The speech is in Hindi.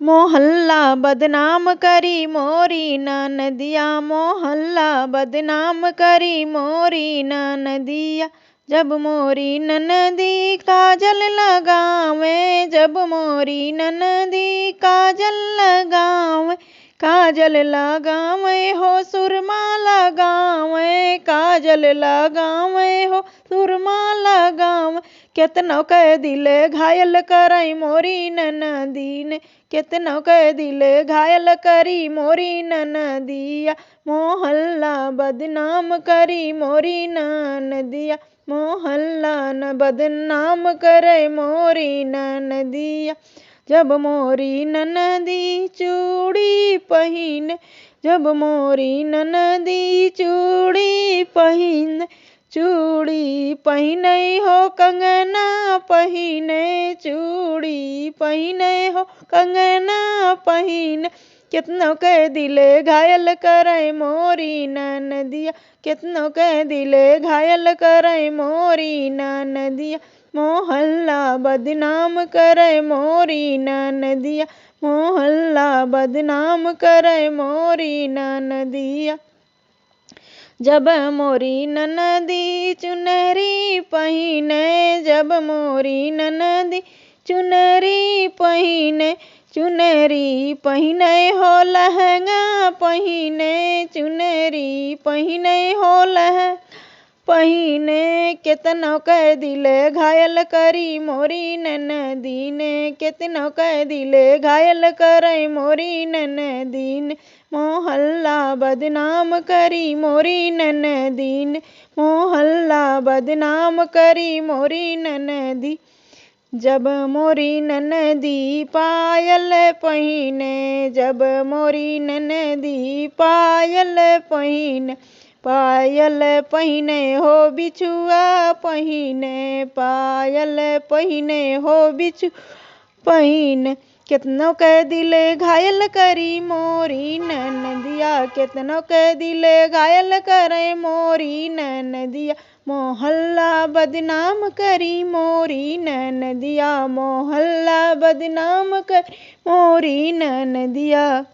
मोहल्ला बदनाम करी मोरी ननदिया, मोहल्ला बदनाम करी मोरी ननदिया। जब मोरी ननदी काजल लगावे, जब मोरी ननदी काजल लगावे, काजल लगावे हो सुरमा लगावे, काजल लगावे हो सुरमा लगावे। केतनो के दिल घायल करई मोरी ननदी ने, केतनो के दिल घायल करी मोरी ननदिया। मोहल्ला बदनाम करी मोरी ननदिया, मोहल्ला न बदनाम करे मोरी ननदिया। जब मोरी ननदी चूड़ी पहिने, जब मोरी ननदी चूड़ी पहिने, चूड़ी पहिने हो कंगना पहिने, चूड़ी पहिने हो कंगना पहिने। केतनो के दिल घायल करे मोरी ननदिया, केतनो के दिल घायल करे मोरी ननदिया। मोहल्ला बदनाम करे मोरी ननदिया, मोहल्ला बदनाम करे मोरी ननदिया। जब मोरी ननदी चुनरी पहिने, जब मोरी ननदी चुनरी पहिने, चुनरी पहिने हो लहंगा पहिने, चुनरी पहिने हो लहंगा पहिने। केतनो के दिल घायल करी मोरी ननदी ने, केतनो के दिल घायल करे मोरी ननदी ने। मोहल्ला बदनाम करी मोरी ननदी ने, मोहल्ला बदनाम करी मोरी ननदी। जब मोरी ननदी पायल पहिने, जब मोरी ननदी पायल पहिने, पायल पहिने हो बिछुआ पहिने, पायल पहिने हो बिछु पहिने। केतनो के दिल घायल करी मोरी ननदिया, केतनो के दिल घायल करे मोरी ननदिया। मोहल्ला बदनाम करी मोरी ननदिया, मोहल्ला बदनाम करी मोरी ननदिया।